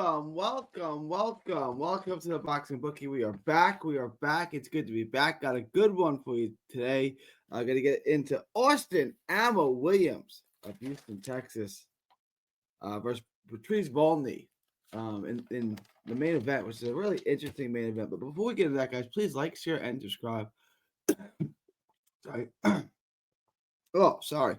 welcome to the Boxing Bookie. We are back. It's good to be back. Got a good one for you today. I'm gonna get into Austin Ammo Williams of Houston, Texas, versus Patrice Volny, in the main event, which is a really interesting main event. But before we get into that, guys, please like, share, and subscribe. Sorry. Sorry.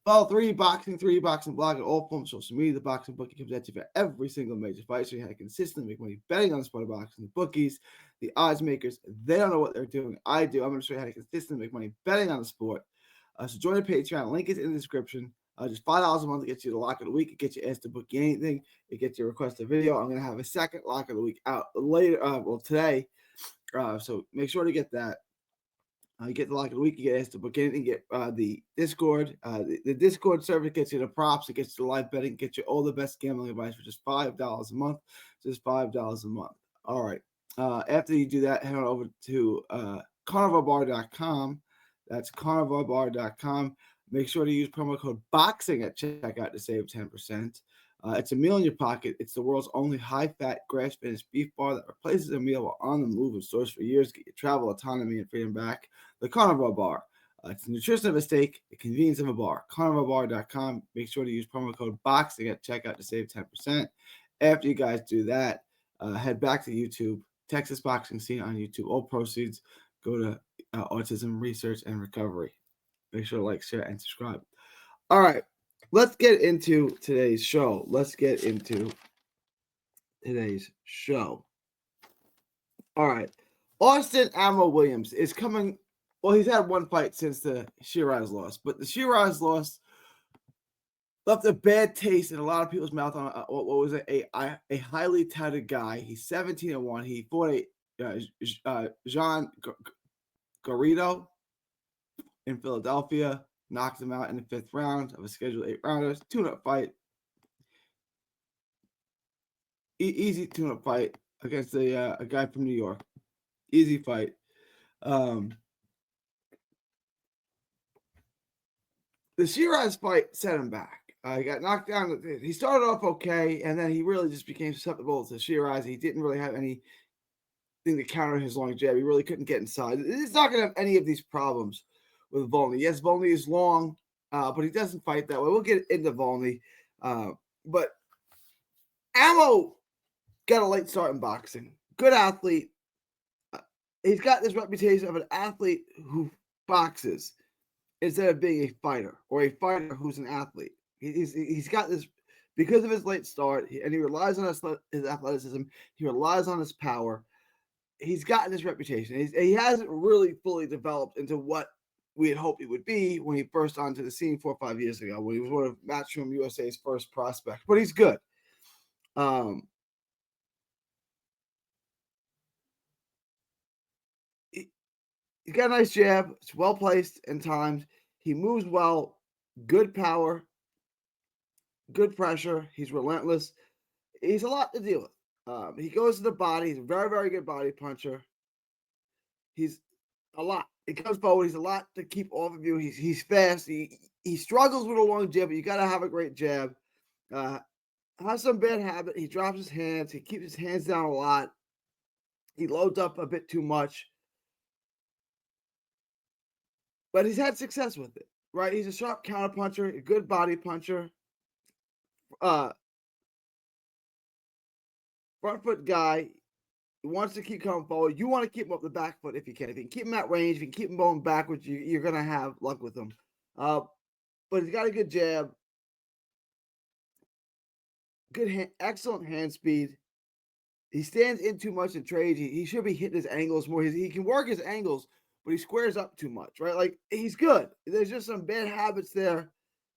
Follow 3Boxing blog, and all forms of social media. The Boxing Bookie comes at you for every single major fight, so you have to consistently make money betting on the sport of boxing. The bookies, the odds makers, they don't know what they're doing. I do. I'm going to show you how to consistently make money betting on the sport. So join the Patreon. Link is in the description. Just $5 a month to get you the lock of the week. It gets you asked to book anything. It gets you a requested video. I'm going to have a second lock of the week out later. Today. So make sure to get that. You get the lock of the week, you get asked to book anything, get the Discord. The Discord server gets you the props, it gets you the live betting, gets you all the best gambling advice for just $5 a month. Just $5 a month. All right. After you do that, head on over to carnivalbar.com. That's carnivalbar.com. Make sure to use promo code BOXING at checkout to save 10%. It's a meal in your pocket. It's the world's only high-fat, grass-finished beef bar that replaces a meal while on the move in stores for years to get your travel autonomy and freedom back. The Carnivore Bar. It's the nutrition of a steak, the convenience of a bar. CarnivoreBar.com. Make sure to use promo code BOXING at checkout to save 10%. After you guys do that, head back to YouTube, Texas Boxing Scene on YouTube. All proceeds go to Autism Research and Recovery. Make sure to like, share, and subscribe. All right. Let's get into today's show. All right. Austin Ammo Williams is coming. Well, he's had one fight since the Shiraz loss, but the Shiraz loss left a bad taste in a lot of people's mouth on what was a highly touted guy. He's 17-1. He fought Jean Garrido in Philadelphia. Knocked him out in the 5th round of a scheduled 8-rounders. Tune-up fight. Easy tune-up fight against a guy from New York. Easy fight. The Shiraz fight set him back. He got knocked down. He started off okay, and then he really just became susceptible to Shiraz. He didn't really have anything to counter his long jab. He really couldn't get inside. He's not going to have any of these problems with Volny. Yes, Volny is long, but he doesn't fight that way. We'll get into Volny. But Ammo got a late start in boxing. Good athlete. He's got this reputation of an athlete who boxes instead of being a fighter, or a fighter who's an athlete. He's got this because of his late start, and he relies on his athleticism. He relies on his power. He's gotten this reputation. He hasn't really fully developed into what we had hoped he would be when he first onto the scene 4 or 5 years ago, when he was one of Matchroom USA's first prospects. But he's good. He's got a nice jab. It's well placed and timed. He moves well. Good power. Good pressure. He's relentless. He's a lot to deal with. He goes to the body. He's a very, very good body puncher. He's a lot. He comes forward. He's a lot to keep off of you. He's fast. He struggles with a long jab, but you got to have a great jab. Has some bad habit. He drops his hands. He keeps his hands down a lot. He loads up a bit too much. But he's had success with it, right? He's a sharp counter puncher, a good body puncher, front foot guy. He wants to keep coming forward. You want to keep him up the back foot if you can. If you can keep him at range, if you can keep him going backwards, you're going to have luck with him. But he's got a good jab, excellent hand speed. He stands in too much in trades. He should be hitting his angles more. He can work his angles, but he squares up too much, right? Like, he's good. There's just some bad habits there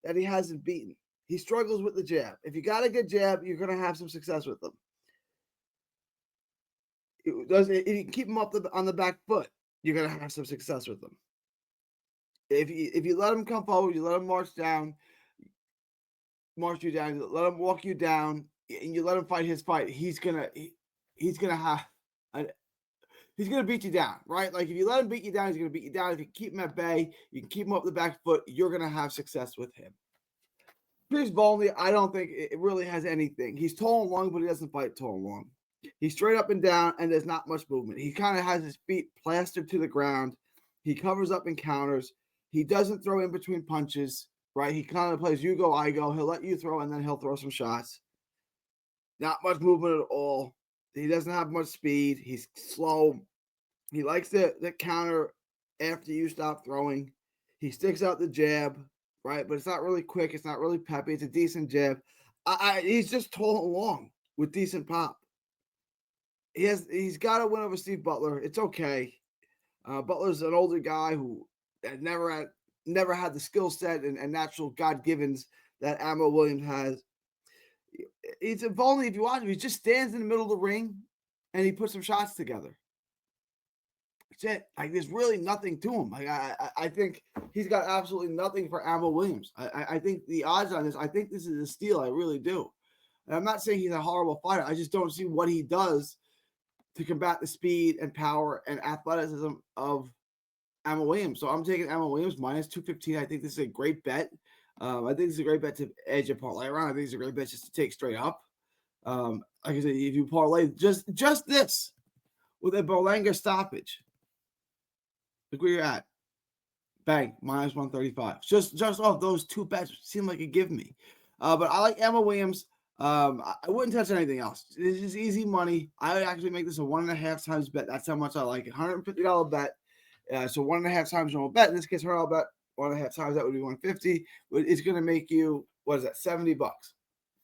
that he hasn't beaten. He struggles with the jab. If you got a good jab, you're going to have some success with him. If you keep him up on the back foot, you're going to have some success with him. If you let him come forward, you let him march you down, you let him walk you down, and you let him fight his fight, he's gonna beat you down, right? Like, if you let him beat you down, he's gonna beat you down. If you keep him at bay, you can keep him up the back foot, you're gonna have success with him. Patrice Volny, I don't think it really has anything. He's tall and long, but he doesn't fight tall and long. He's straight up and down, and there's not much movement. He kind of has his feet plastered to the ground. He covers up and counters. He doesn't throw in between punches, right? He kind of plays you go, I go. He'll let you throw, and then he'll throw some shots. Not much movement at all. He doesn't have much speed. He's slow. He likes the counter after you stop throwing. He sticks out the jab, right? But it's not really quick. It's not really peppy. It's a decent jab. He's just tall and long with decent pop. He's got a win over Steve Butler. It's okay. Butler's an older guy who never had the skill set and natural God givens that Ammo Williams has. It's Volny, if you watch him, he just stands in the middle of the ring and he puts some shots together. That's it. Like, there's really nothing to him. Like, I think he's got absolutely nothing for Ammo Williams. I think the odds on this, I think this is a steal. I really do. And I'm not saying he's a horrible fighter. I just don't see what he does to combat the speed and power and athleticism of Ammo Williams. So I'm taking Ammo Williams minus 215. I think this is a great bet. I think it's a great bet to edge a parlay around. I think it's a great bet just to take straight up. Like I said, if you parlay just this with a Berlanga stoppage, look where you're at. Bang, minus 135. Just off those two bets seem like a give me. But I like Ammo Williams. I wouldn't touch anything else. This is easy money. I would actually make this a 1.5 times bet. That's how much I like it. $150 bet. So 1.5 times normal bet. In this case, $100 bet. 1.5 times that would be 150. But it's going to make you, what is that, $70?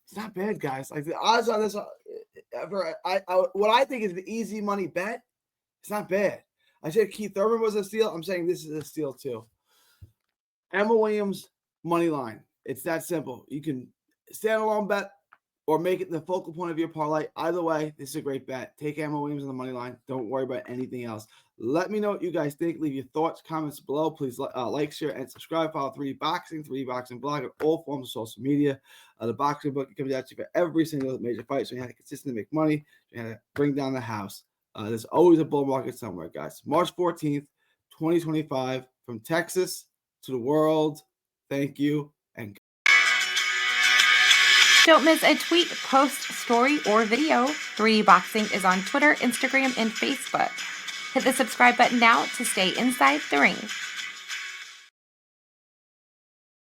It's not bad, guys. Like, the odds on this, what I think is the easy money bet, it's not bad. I said Keith Thurman was a steal. I'm saying this is a steal too. Emma Williams, money line. It's that simple. You can stand alone bet or make it the focal point of your parlay. Either way, this is a great bet. Take Emma Williams on the money line. Don't worry about anything else. Let me know what you guys think. Leave your thoughts, comments below. Please like, share, and subscribe. Follow 3Boxing Blog on all forms of social media. The Boxing Book comes out to you for every single major fight. So you have to consistently make money. You have to bring down the house. There's always a bull market somewhere, guys. March 14th, 2025, from Texas to the world. Thank you. And don't miss a tweet, post, story, or video. 3D Boxing is on Twitter, Instagram, and Facebook. Hit the subscribe button now to stay inside the ring.